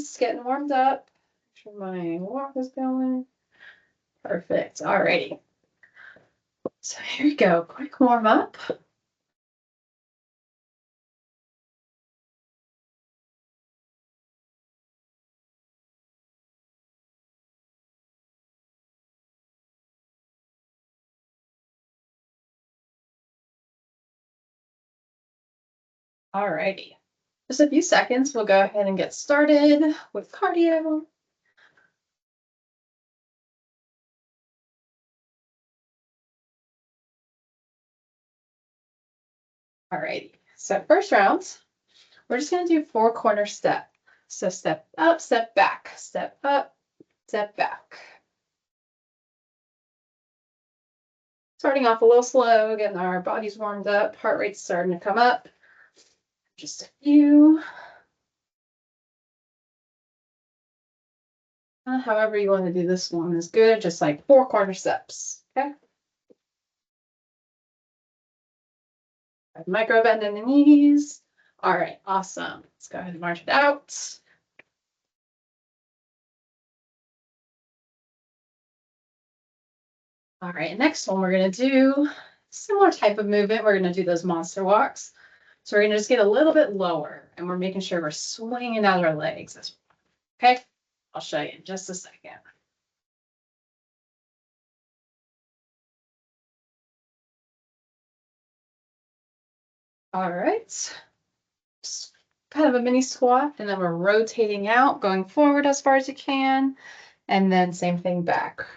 rounds, getting warmed up. Make sure my walk is going. Perfect. Alrighty. So here we go. Quick warm up. Alrighty. Just a few seconds, we'll go ahead and get started with cardio. Alrighty. So first round, we're just going to do 4 corner step. So step up, step back, step up, step back. Starting off a little slow, getting our bodies warmed up, heart rate's starting to come up. Just a few. However you want to do this one is good, just like 4 corner steps, okay? Micro bend in the knees. All right, awesome. Let's go ahead and march it out. All right, next one, we're going to do similar type of movement. We're going to do those monster walks. So we're going to just get a little bit lower, and we're making sure we're swinging out our legs. Okay, I'll show you in just a second. All right, just kind of a mini squat, and then we're rotating out, going forward as far as you can, and then same thing back.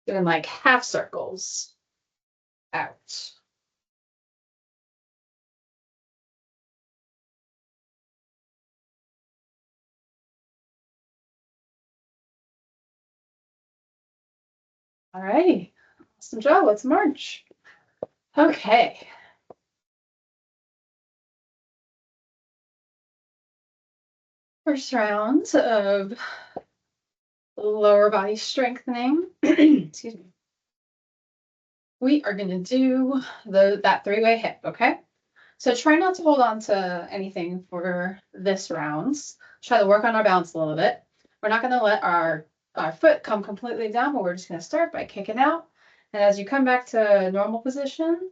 Doing like half circles out. All righty, awesome job. Let's march. Okay. First round of lower body strengthening. Excuse me. We are going to do that 3-way hip, okay? So try not to hold on to anything for this round. Try to work on our balance a little bit. We're not going to let our foot come completely down, but we're just going to start by kicking out. And as you come back to normal position,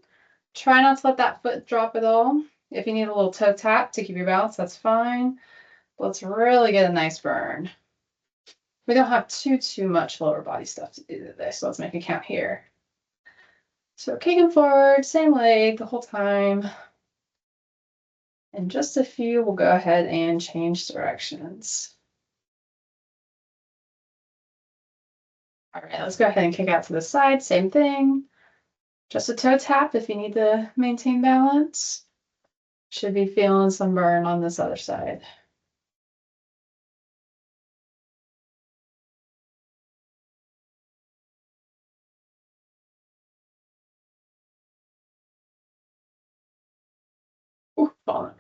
try not to let that foot drop at all. If you need a little toe tap to keep your balance, that's fine. But let's really get a nice burn. We don't have too much lower body stuff to do today, so let's make a count here. So kicking forward, same leg the whole time. In just a few, we'll go ahead and change directions. All right, let's go ahead and kick out to the side, same thing. Just a toe tap if you need to maintain balance. Should be feeling some burn on this other side. Ooh, falling.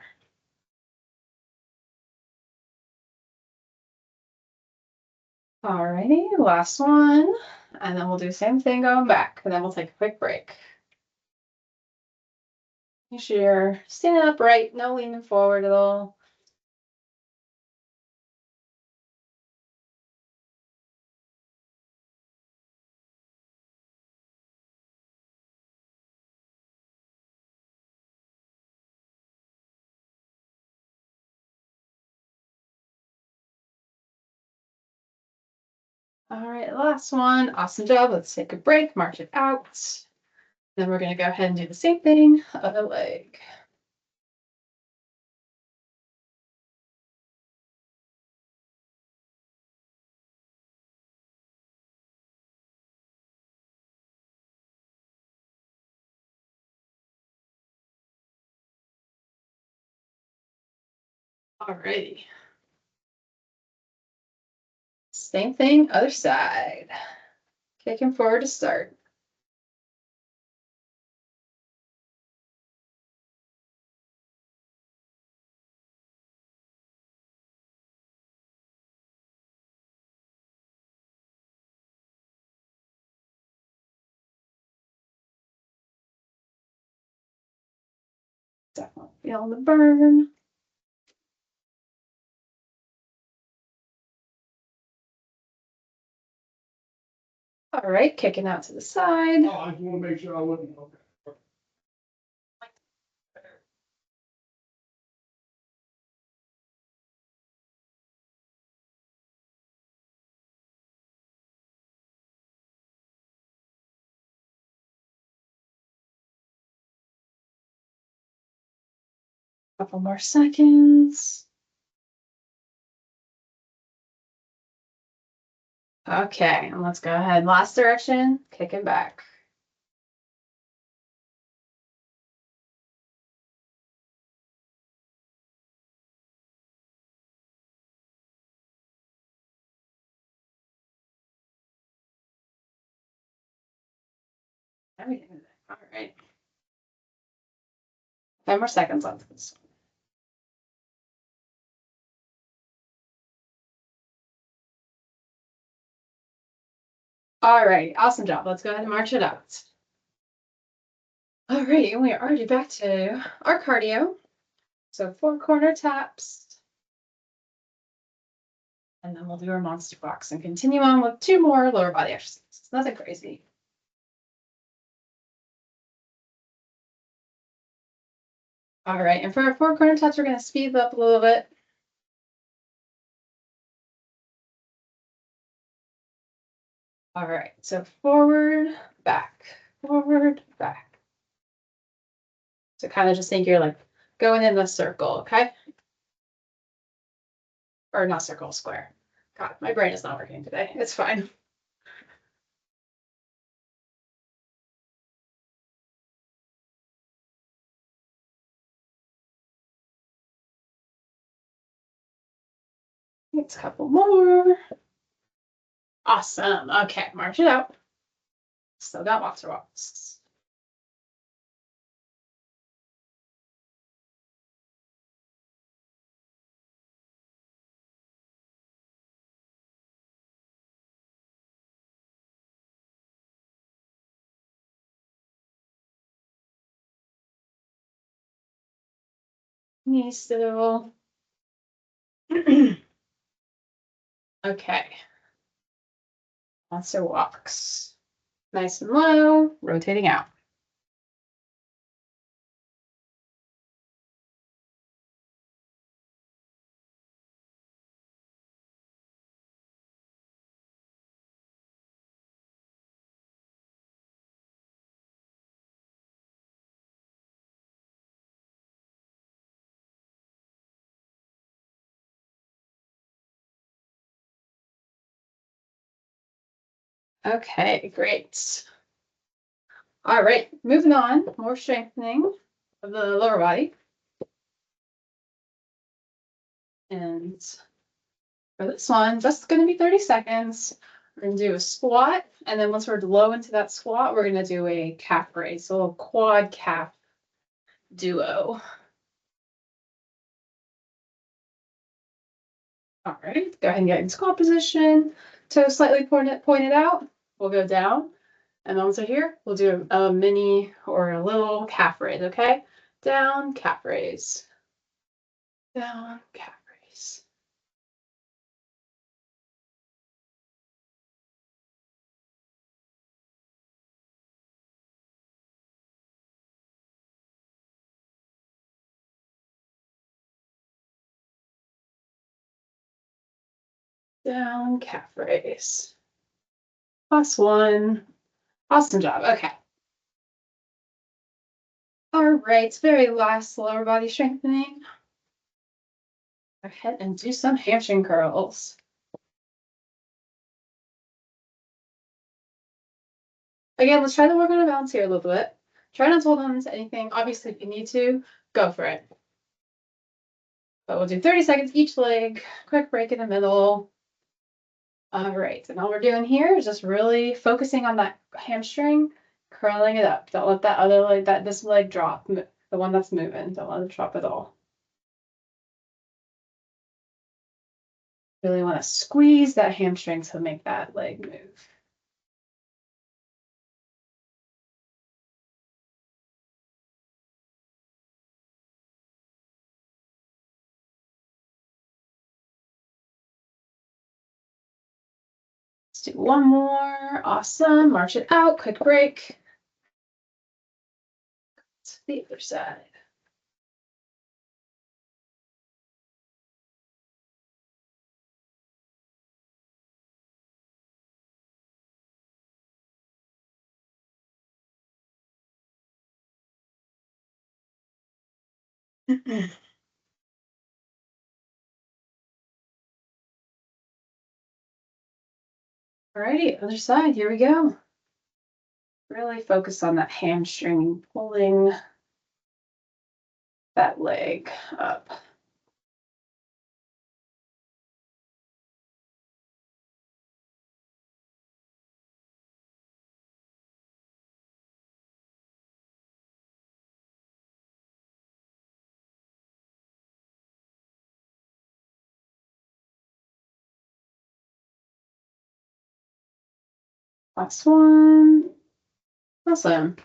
Alrighty, last one. And then we'll do the same thing going back, and then we'll take a quick break. Make sure you're standing upright, no leaning forward at all. All right, last one. Awesome job. Let's take a break, march it out. Then we're going to go ahead and do the same thing, other leg. Alrighty. Same thing, other side. Kicking forward to start. Definitely feeling the burn. All right, kicking out to the side. Oh, I just want to make sure I wasn't. Okay. Couple more seconds. Okay, and let's go ahead. Last direction, kicking back. Everything. All right. 5 more seconds left. All right, awesome job. Let's go ahead and march it out. All right, and we are already back to our cardio. So 4 corner taps. And then we'll do our monster box and continue on with 2 more lower body exercises. Nothing crazy. All right, and for our 4 corner taps, we're going to speed up a little bit. All right, so forward, back, forward, back. So kind of just think you're like going in the circle, okay? Or not circle, square. God, my brain is not working today. It's fine. It's a couple more. Awesome. Okay, march it out. Still got lots of walks. Knee still. Okay. Monster walks. Nice and low, rotating out. Okay, great. All right, moving on. More strengthening of the lower body. And for this one, just going to be 30 seconds. We're going to do a squat. And then once we're low into that squat, we're going to do a calf raise. So a quad calf duo. All right, go ahead and get in squat position. Toes slightly pointed out. We'll go down. And once we're here, we'll do a mini or a little calf raise, okay? Down, calf raise. Down, calf raise. Down, calf raise. Plus 1. Awesome job. Okay. All right, very last lower body strengthening. Go ahead and do some hamstring curls. Again, let's try to work on a balance here a little bit. Try not to hold on to anything. Obviously, if you need to, go for it. But we'll do 30 seconds each leg, quick break in the middle. All right, and all we're doing here is just really focusing on that hamstring, curling it up. Don't let that other leg, this leg drop, the one that's moving. Don't let it drop at all. Really want to squeeze that hamstring to make that leg move. Let's do one more. Awesome. March it out. Quick break. To the other side. Alrighty, other side, here we go. Really focus on that hamstring, pulling that leg up. Last one. Awesome.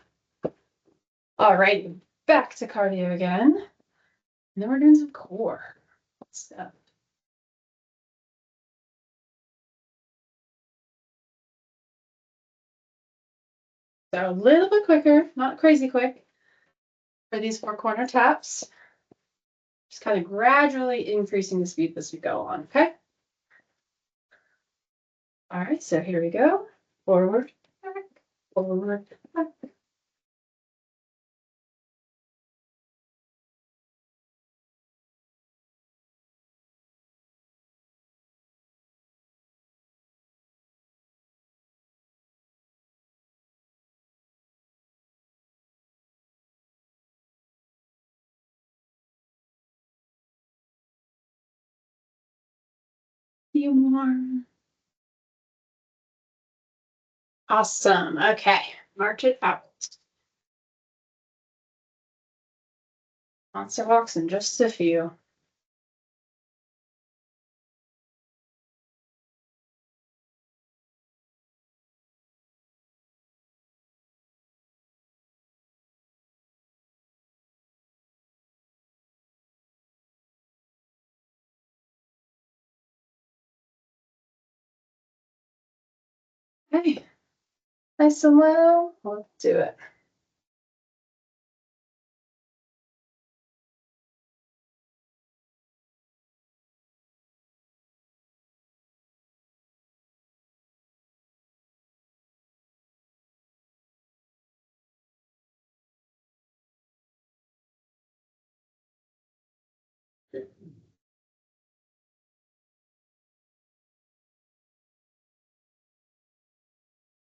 All right, back to cardio again. And then we're doing some core stuff. So a little bit quicker, not crazy quick, for these 4 corner taps. Just kind of gradually increasing the speed as we go on, okay? All right, so here we go. Forward, back, forward, back. Few more. Awesome. Okay, march it out. Monster walks in just a few. Okay, nice and low. Let's do it.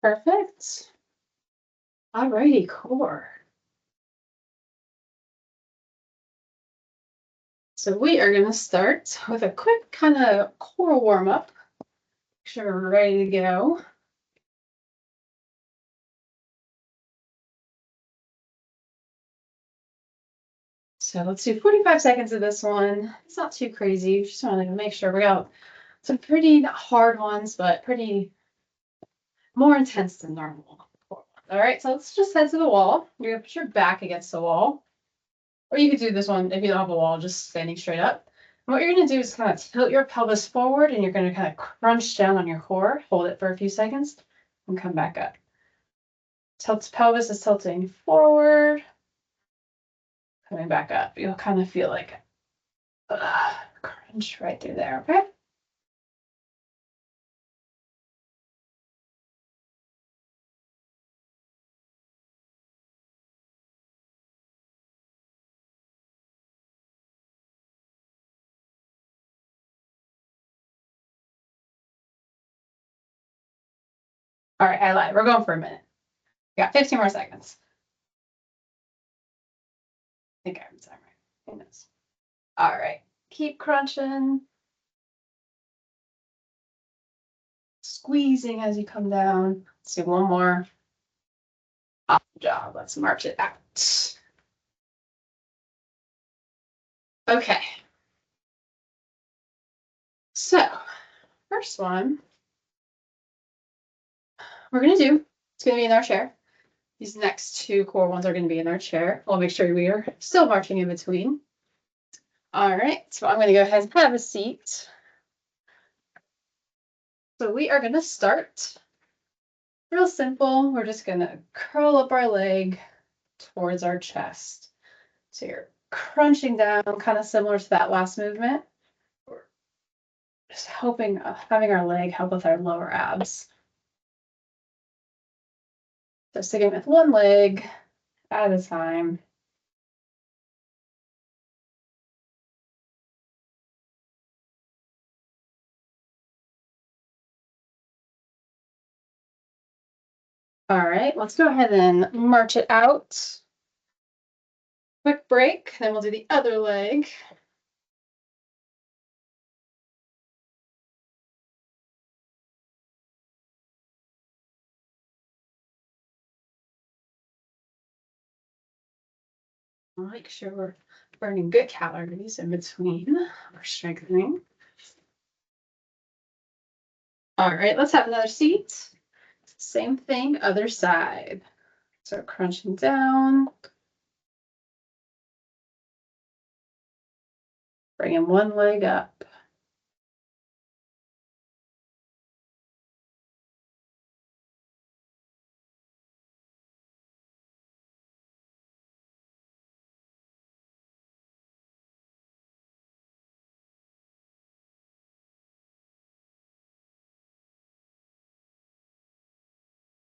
Perfect. Alrighty, core. So we are going to start with a quick kind of core warm up. Make sure we're ready to go. So let's do 45 seconds of this one. It's not too crazy. Just want to make sure we got some pretty hard ones, but pretty more intense than normal. All right, so let's just head to the wall. You're gonna put your back against the wall. Or you could do this one if you don't have a wall, just standing straight up. And what you're gonna do is kind of tilt your pelvis forward and you're gonna kind of crunch down on your core, hold it for a few seconds, and come back up. Tilt pelvis is tilting forward, coming back up. You'll kind of feel like crunch right through there, okay? All right, I lied. We're going for a minute. We got 15 more seconds. I think I have time right. Who knows? All right, keep crunching. Squeezing as you come down. Let's do one more. Awesome job. Let's march it out. Okay. So, first one we're going to do, it's going to be in our chair. These next 2 core ones are going to be in our chair. We'll make sure we are still marching in between. All right. So I'm going to go ahead and have a seat. So we are gonna start real simple. We're just gonna curl up our leg towards our chest. So you're crunching down, kind of similar to that last movement. We're just hoping, having our leg help with our lower abs. So sticking with one leg at a time. All right, let's go ahead and march it out. Quick break, then we'll do the other leg. Make sure we're burning good calories in between our strengthening. All right, let's have another seat. Same thing, other side. So crunching down. Bringing one leg up.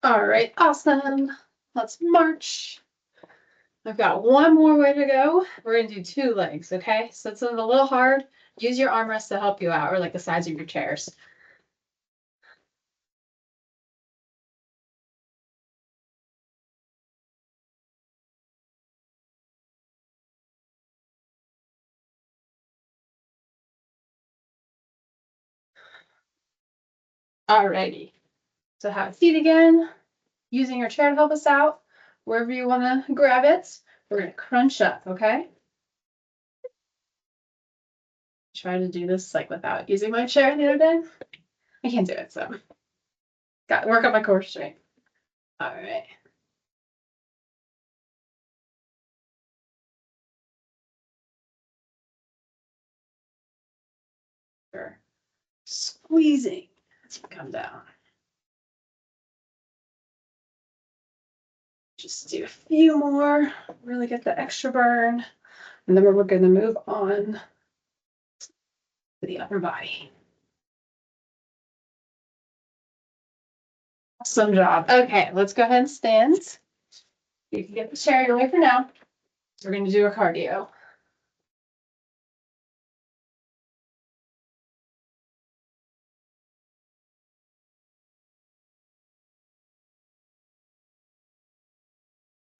All right, awesome. Let's march. I've got one more way to go. We're gonna do two legs, okay? So it's a little hard. Use your armrests to help you out, or like the sides of your chairs. Alrighty. So have a seat again. Using your chair to help us out. Wherever you want to grab it, we're gonna crunch up, okay? Try to do this like without using my chair the other day. I can't do it, so got to work on my core strength. All right. Sure. Squeezing as we come down. Just do a few more, really get the extra burn, and then we're going to move on to the upper body. Awesome job. Okay, let's go ahead and stand. You can get the chair away for now. We're going to do a cardio.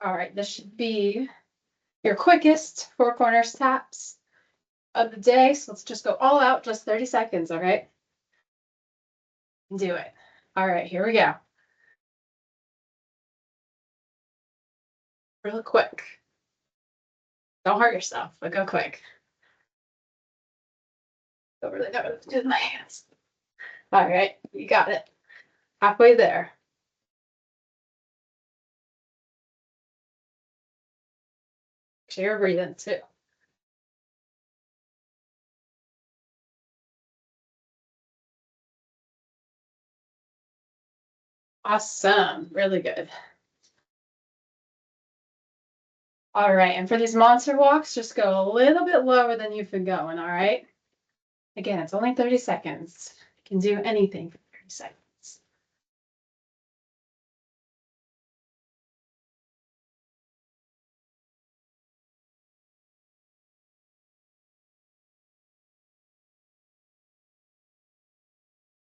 All right, this should be your quickest four corners taps of the day. So let's just go all out, just 30 seconds, all right? Do it. All right, here we go. Real quick. Don't hurt yourself, but go quick. Don't really know what to do with my hands. All right, you got it. Halfway there. Make sure you're breathing too. Awesome. Really good. All right, and for these monster walks, just go a little bit lower than you've been going, all right? Again, it's only 30 seconds. You can do anything for 30 seconds.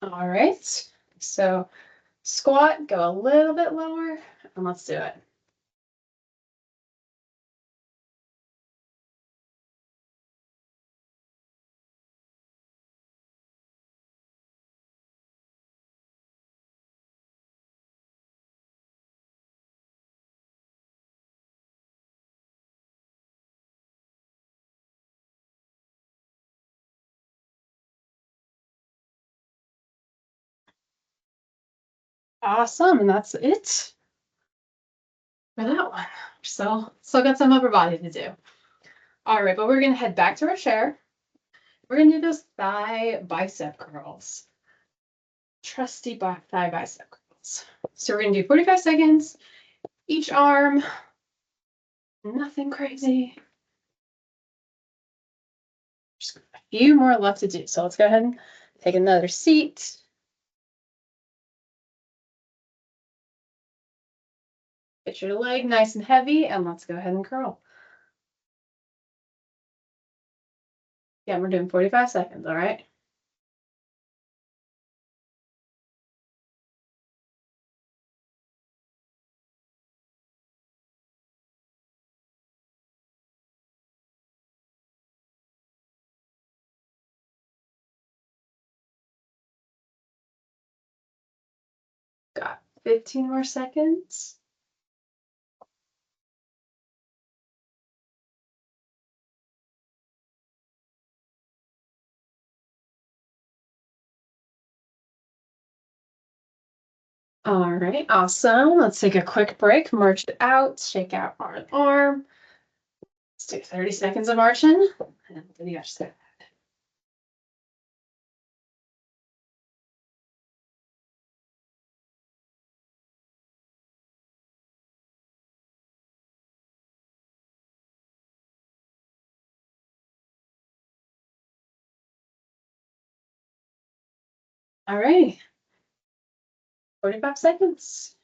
All right, so squat, go a little bit lower, and let's do it. Awesome, and that's it for that one. So still got some upper body to do. All right, but we're gonna head back to our chair. We're gonna do those thigh bicep curls. trusty thigh bicep curls. So we're gonna do 45 seconds, each arm, nothing crazy. Just a few more left to do. So let's go ahead and take another seat. Get your leg nice and heavy, and let's go ahead and curl. Yeah, we're doing 45 seconds, all right? Got 15 more seconds. All right, awesome. Let's take a quick break, march it out, shake out our arm. Let's do 30 seconds of marching. And then you got your all right, 45 seconds.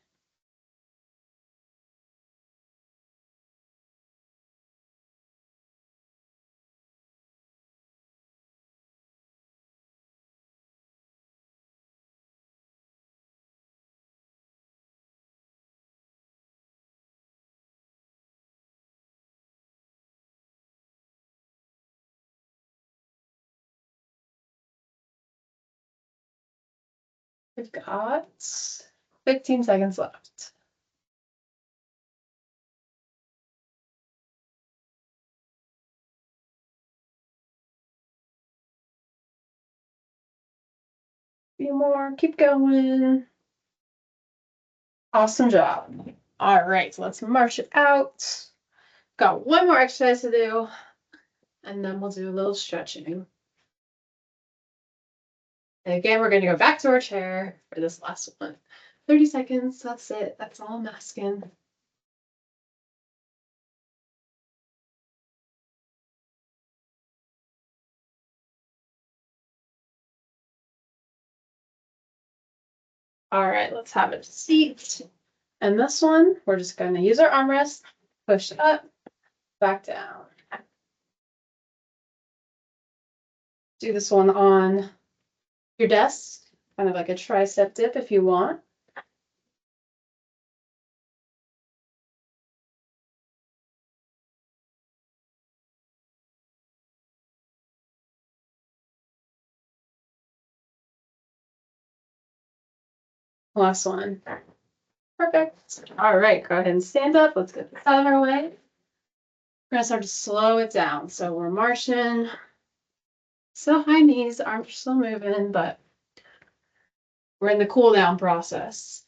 We've got 15 seconds left. A few more, keep going. Awesome job. All right, so let's march it out. Got one more exercise to do, and then we'll do a little stretching. And again, we're going to go back to our chair for this last one. 30 seconds, that's it. That's all I'm asking. All right, let's have a seat. And this one, we're just going to use our armrest, push up, back down. Do this one on your desk, kind of like a tricep dip if you want. Last one. Perfect. All right, go ahead and stand up. Let's get this out of our way. We're gonna start to slow it down. So we're marching. Still high knees, arms are still moving, but we're in the cool down process.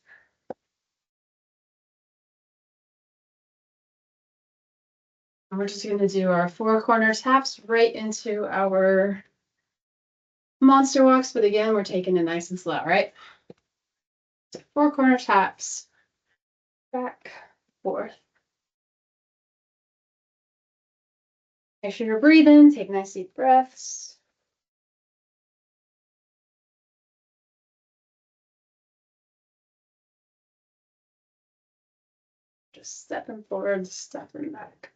And we're just gonna do our four corner taps right into our monster walks, but again, we're taking it nice and slow, right? So four corner taps, back, forth. Make sure you're breathing, take nice deep breaths. Just stepping forward, stepping back.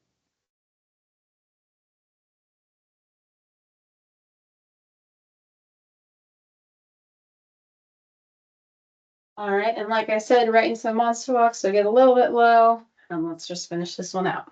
All right, and like I said, right into the monster walk, so get a little bit low, and let's just finish this one out.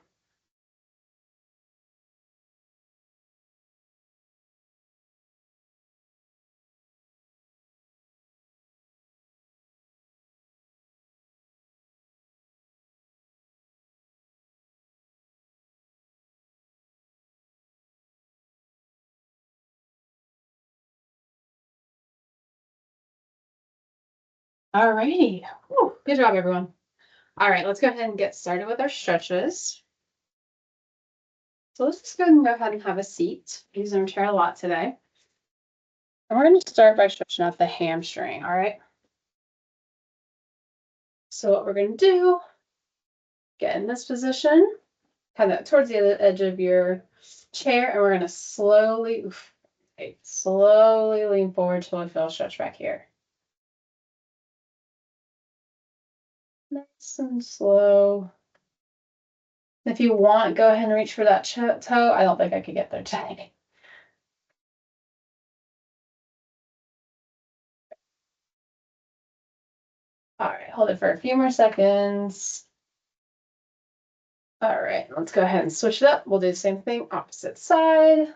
All righty, good job, everyone. All right, let's go ahead and get started with our stretches. So let's just go ahead and have a seat. I'm using our chair a lot today. And we're going to start by stretching out the hamstring, all right? So what we're going to do, get in this position, kind of towards the edge of your chair, and we're going to slowly lean forward till we feel a stretch back here. Nice and slow. If you want, go ahead and reach for that toe. I don't think I could get there today. All right, hold it for a few more seconds. All right, let's go ahead and switch it up. We'll do the same thing, opposite side.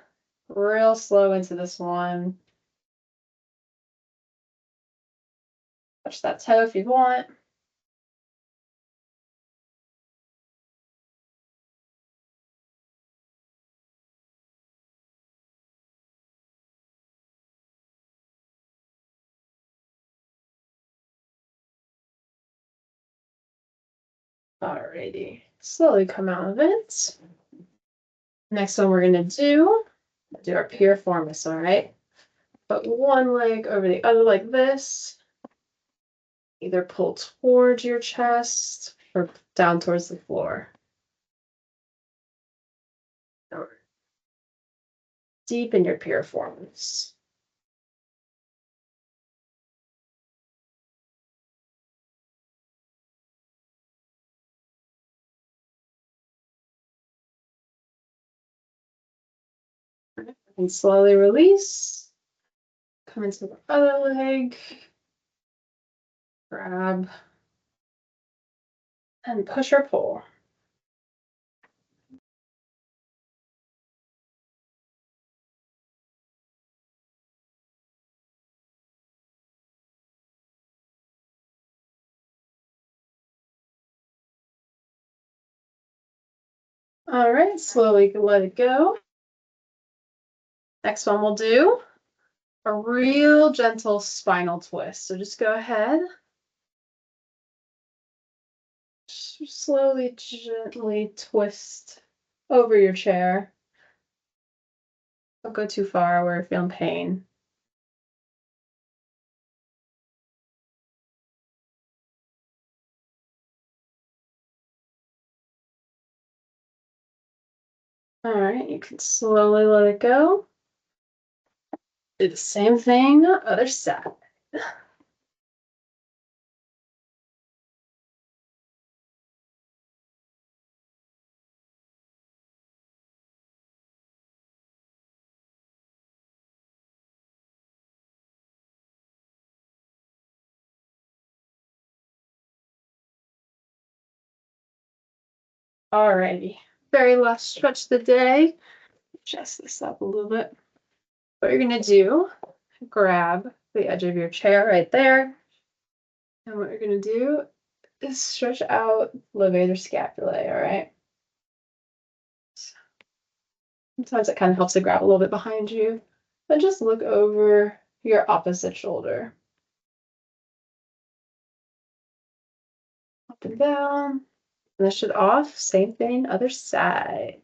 Real slow into this one. Touch that toe if you want. Alrighty, slowly come out of it. Next one we're gonna do our piriformis, all right? Put one leg over the other like this. Either pull towards your chest or down towards the floor. Or deep in your piriformis. And slowly release. Come into the other leg. Grab. And push or pull. All right, slowly let it go. Next one we'll do a real gentle spinal twist. So just go ahead. Slowly, gently twist over your chair. Don't go too far where you're feeling pain. All right, you can slowly let it go. Do the same thing, other side. Alrighty, very last stretch of the day. Adjust this up a little bit. What you're gonna do, grab the edge of your chair right there. And what you're gonna do is stretch out levator scapulae, all right? Sometimes it kind of helps to grab a little bit behind you. Then just look over your opposite shoulder. Up and down. Finish it off. Same thing, other side.